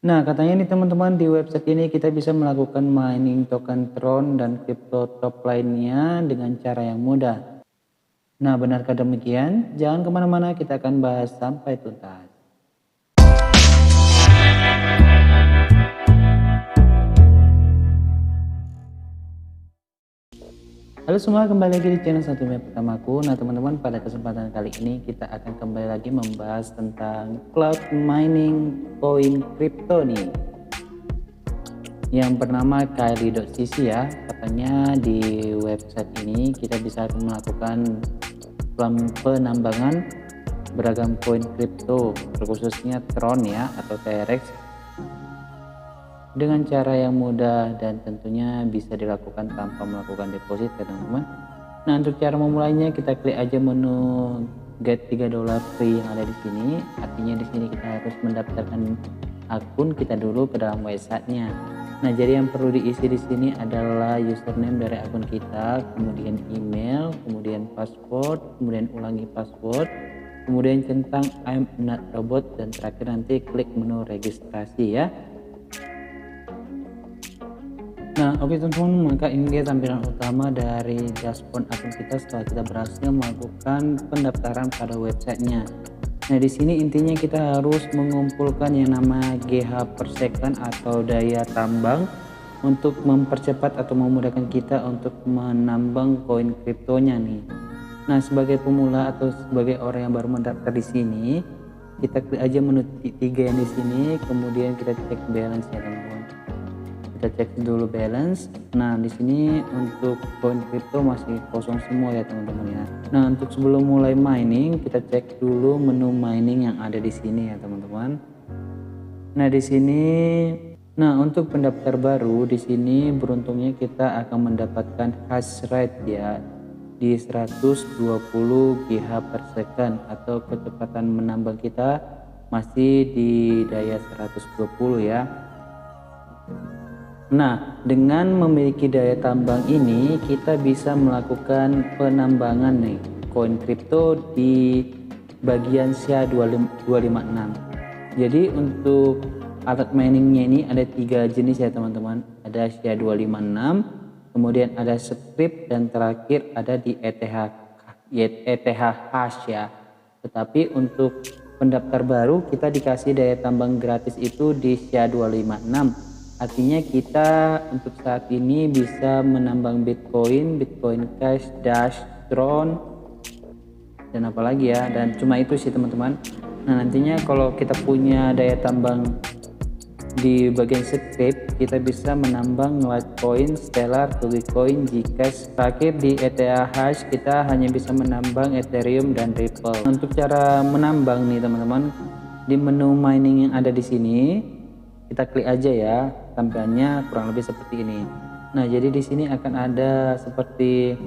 Nah, katanya nih teman-teman, di website ini kita bisa melakukan mining token Tron dan crypto top lainnya dengan cara yang mudah. Nah, benarkah demikian? Jangan kemana-mana, kita akan bahas sampai tuntas. Halo semua, kembali lagi di channel Satu Map pertamaku. Nah teman-teman, pada kesempatan kali ini kita akan kembali lagi membahas tentang cloud mining koin crypto nih, yang bernama Kylie.cc ya. Katanya di website ini kita bisa melakukan penambangan beragam koin crypto, terkhususnya Tron ya atau TRX, dengan cara yang mudah dan tentunya bisa dilakukan tanpa melakukan deposit ya teman-teman. Nah, untuk cara memulainya kita klik aja menu get $3 free yang ada di sini. Artinya di sini kita harus mendaftarkan akun kita dulu ke dalam websitenya. Nah, jadi yang perlu diisi di sini adalah username dari akun kita, kemudian email, kemudian password, kemudian ulangi password, kemudian centang I'm not robot, dan terakhir nanti klik menu registrasi ya. Nah oke teman-teman, maka ini dia tampilan utama dari dashboard akun kita setelah kita berhasil melakukan pendaftaran pada websitenya. Nah di sini intinya kita harus mengumpulkan yang nama GH per second atau daya tambang untuk mempercepat atau memudahkan kita untuk menambang koin kriptonya nih. Nah sebagai pemula atau sebagai orang yang baru mendaftar di sini, kita klik aja menu 3 yang di sini, kemudian kita cek balance ya teman-teman. Kita cek dulu balance. Nah di sini untuk koin crypto masih kosong semua ya teman-teman ya. Nah untuk sebelum mulai mining kita cek dulu menu mining yang ada di sini ya teman-teman. Nah di sini, nah untuk pendaftar baru di sini beruntungnya kita akan mendapatkan hash rate ya di 120 GH per second, atau kecepatan menambang kita masih di daya 120 ya. Nah, dengan memiliki daya tambang ini kita bisa melakukan penambangan nih koin kripto di bagian SHA-256. Jadi untuk alat miningnya ini ada 3 jenis ya teman-teman. Ada SHA-256, kemudian ada script, dan terakhir ada di ETH hash ya. Tetapi untuk pendaftar baru kita dikasih daya tambang gratis itu di SHA-256. Artinya kita untuk saat ini bisa menambang Bitcoin, Bitcoin Cash, Dash, Tron, dan apalagi ya, dan cuma itu sih teman-teman. Nah nantinya kalau kita punya daya tambang di bagian script, kita bisa menambang Litecoin, Stellar, Dogecoin, Zcash. Terakhir di ETH hash kita hanya bisa menambang Ethereum dan Ripple. Untuk cara menambang nih teman-teman, di menu mining yang ada di sini kita klik aja ya, tampilannya kurang lebih seperti ini. Nah jadi di sini akan ada seperti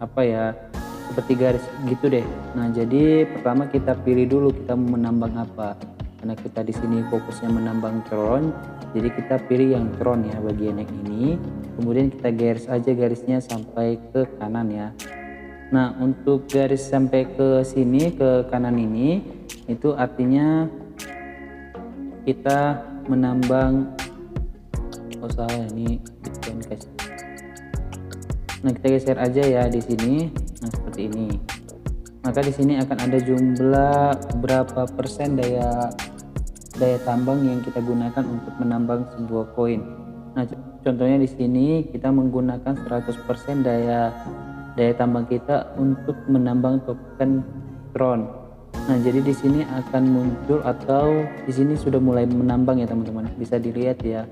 apa ya, seperti garis gitu deh. Nah jadi pertama kita pilih dulu kita mau menambang apa, karena kita di sini fokusnya menambang Tron, jadi kita pilih yang Tron ya bagian yang ini. Kemudian kita garis aja garisnya sampai ke kanan ya. Nah untuk garis sampai ke sini ke kanan ini, itu artinya kita menambang, oh salah ini Bitcoin Cash. Nah kita geser aja ya di sini. Nah seperti ini. Maka di sini akan ada jumlah berapa persen daya tambang yang kita gunakan untuk menambang sebuah koin. Nah contohnya di sini kita menggunakan 100% daya tambang kita untuk menambang token Tron. Nah jadi di sini akan muncul, atau di sini sudah mulai menambang ya teman-teman. Bisa dilihat ya.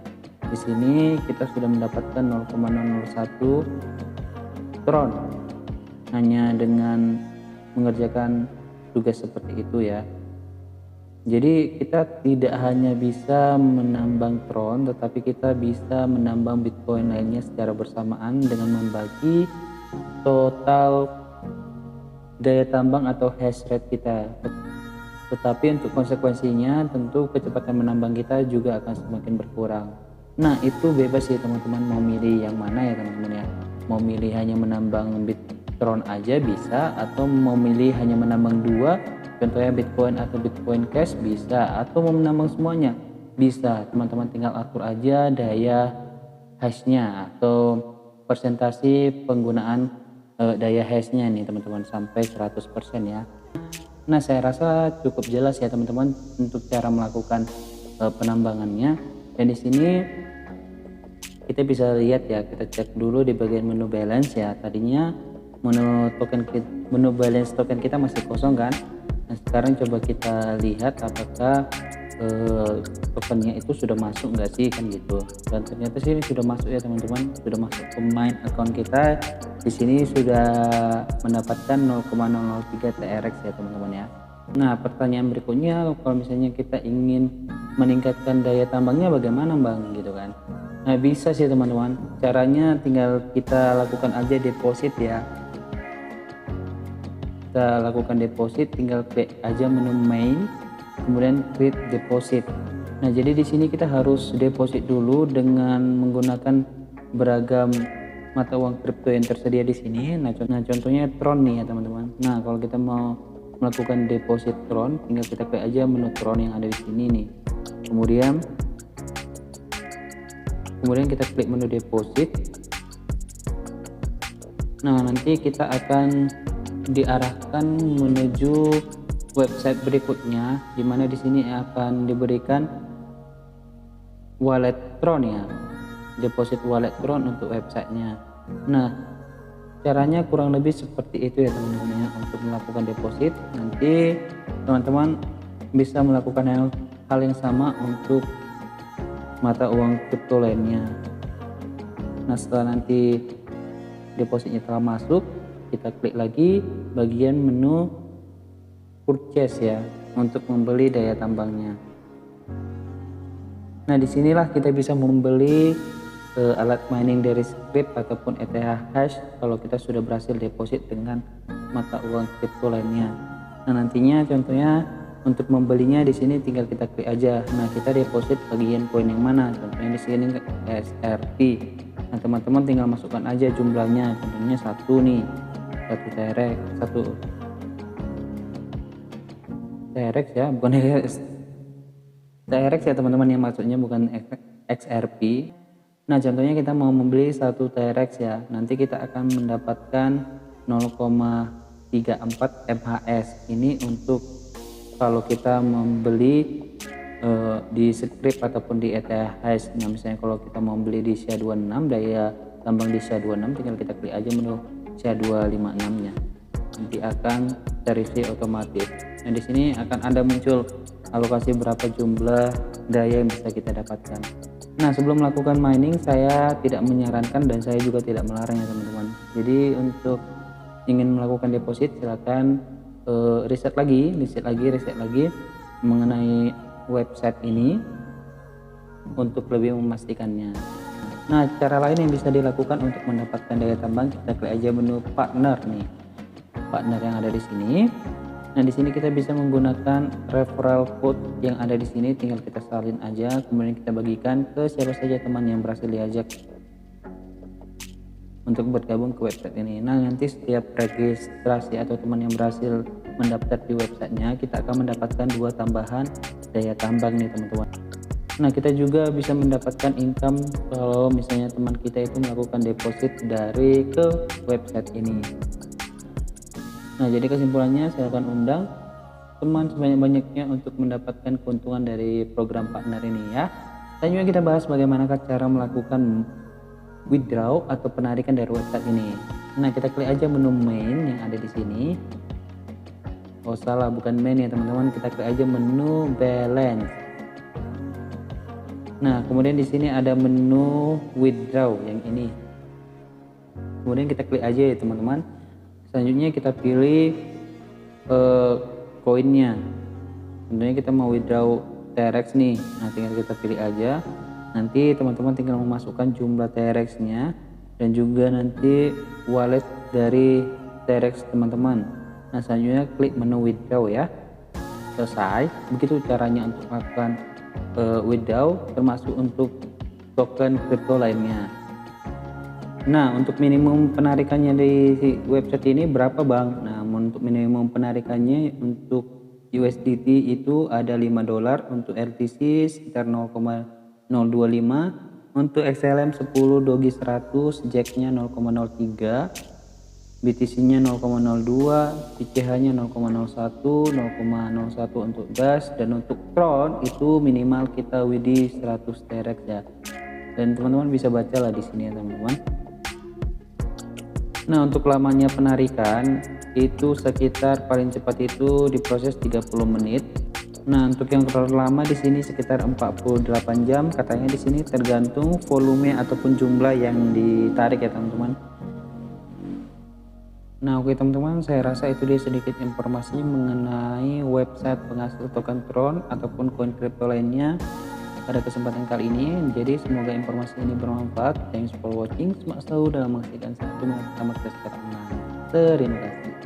Di sini kita sudah mendapatkan 0,001 Tron hanya dengan mengerjakan tugas seperti itu ya. Jadi kita tidak hanya bisa menambang Tron, tetapi kita bisa menambang Bitcoin lainnya secara bersamaan dengan membagi total daya tambang atau hash rate kita. Tetapi untuk konsekuensinya tentu kecepatan menambang kita juga akan semakin berkurang. Nah itu bebas ya teman-teman, mau milih yang mana ya teman-teman ya. Mau milih hanya menambang Bitcoin aja bisa, atau mau milih hanya menambang dua, contohnya Bitcoin atau Bitcoin Cash bisa, atau mau menambang semuanya. Bisa, teman-teman tinggal atur aja daya hashnya atau persentase penggunaan daya hashnya nih teman-teman sampai 100% ya. Nah, saya rasa cukup jelas ya teman-teman untuk cara melakukan penambangannya. Dan di sini kita bisa lihat ya, kita cek dulu di bagian menu balance ya. Tadinya menu balance token kita masih kosong kan. Nah, sekarang coba kita lihat apakah tokennya itu sudah masuk nggak sih kan gitu. Dan ternyata sih sudah masuk ya teman-teman, sudah masuk ke main account kita. Di sini sudah mendapatkan 0,003 TRX ya teman-teman ya. Nah, pertanyaan berikutnya, kalau misalnya kita ingin meningkatkan daya tambangnya bagaimana bang gitu kan. Nah, bisa sih teman-teman, caranya tinggal kita lakukan aja deposit ya. Kita lakukan deposit, tinggal klik aja menu main, kemudian klik deposit. Nah, jadi di sini kita harus deposit dulu dengan menggunakan beragam mata uang kripto yang tersedia di sini. Nah, contohnya Tron nih ya teman-teman. Nah, kalau kita mau melakukan deposit Tron, tinggal kita klik aja menu Tron yang ada di sini nih. Kemudian kita klik menu deposit. Nah, nanti kita akan diarahkan menuju website berikutnya, dimana di sini akan diberikan wallet Tron ya, deposit wallet Tron untuk websitenya. Nah, caranya kurang lebih seperti itu ya teman-teman ya, untuk melakukan deposit. Nanti teman-teman bisa melakukan hal yang sama untuk mata uang kripto lainnya. Nah, setelah nanti depositnya telah masuk, kita klik lagi bagian menu purchase ya, untuk membeli daya tambangnya. Nah, disinilah kita bisa membeli alat mining dari Scrypt ataupun ETH hash kalau kita sudah berhasil deposit dengan mata uang kripto lainnya. Nah, nantinya contohnya untuk membelinya di sini tinggal kita klik aja. Nah, kita deposit bagian koin yang mana? Contohnya di sini XRP. Nah, teman-teman tinggal masukkan aja jumlahnya. Contohnya satu nih, satu TRX ya, bukan TRX ya teman-teman, yang maksudnya bukan XRP. Nah, contohnya kita mau membeli satu TRX ya, nanti kita akan mendapatkan 0,34 MHS. Ini untuk kalau kita membeli di Scrypt ataupun di ETH hash. Nah, misalnya kalau kita mau beli di SHA-26, daya tambang di SHA-26, tinggal kita klik aja menu SHA-256 nya, nanti akan terisi otomatis. Nah, di sini akan ada muncul alokasi berapa jumlah daya yang bisa kita dapatkan. Nah, sebelum melakukan mining, saya tidak menyarankan dan saya juga tidak melarang ya teman-teman. Jadi untuk ingin melakukan deposit, silakan riset lagi mengenai website ini untuk lebih memastikannya. Nah, cara lain yang bisa dilakukan untuk mendapatkan daya tambang, kita klik aja menu partner nih, partner yang ada di sini. Nah, di sini kita bisa menggunakan referral code yang ada di sini, tinggal kita salin aja, kemudian kita bagikan ke siapa saja teman yang berhasil diajak untuk bergabung ke website ini. Nah, nanti setiap registrasi atau teman yang berhasil mendaftar di websitenya, kita akan mendapatkan 2 tambahan daya tambang nih teman-teman. Nah, kita juga bisa mendapatkan income kalau misalnya teman kita itu melakukan deposit dari ke website ini. Nah, jadi kesimpulannya, saya akan undang teman sebanyak-banyaknya untuk mendapatkan keuntungan dari program partner ini ya. Dan juga kita bahas bagaimanakah cara melakukan withdraw atau penarikan dari website ini. Nah, kita klik aja menu main yang ada di sini. Oh, salah, bukan main ya teman-teman, kita klik aja menu balance. Nah, kemudian di sini ada menu withdraw yang ini. Kemudian kita klik aja ya teman-teman. Selanjutnya kita pilih koinnya. Tentunya kita mau withdraw TRX nih. Nah, tinggal kita pilih aja. Nanti teman-teman tinggal memasukkan jumlah TRX-nya dan juga nanti wallet dari TRX teman-teman. Nah, selanjutnya klik menu withdraw ya. Selesai. Begitu caranya untuk melakukan withdraw, termasuk untuk token kripto lainnya. Nah, untuk minimum penarikannya di website ini berapa bang? Nah, untuk minimum penarikannya untuk USDT itu ada $5, untuk RTC sekitar 0,025, untuk XLM 10 Doge 100 jacknya 0,03, BTC-nya 0,02, PCH-nya 0,01, 0,01 untuk gas, dan untuk Tron itu minimal kita WD 100 TRX ya. Dan teman-teman bisa baca lah di sini ya teman-teman. Nah, untuk lamanya penarikan itu sekitar paling cepat itu diproses 30 menit. Nah, untuk yang terlalu lama di sini sekitar 48 jam katanya di sini, tergantung volume ataupun jumlah yang ditarik ya teman-teman. Nah, oke teman-teman, saya rasa itu dia sedikit informasi mengenai website penghasil token Tron ataupun koin kripto lainnya pada kesempatan kali ini. Jadi semoga informasi ini bermanfaat. Thanks for watching. Semangat selalu dalam menghasilkan satu selamat kesehatan. Terima kasih.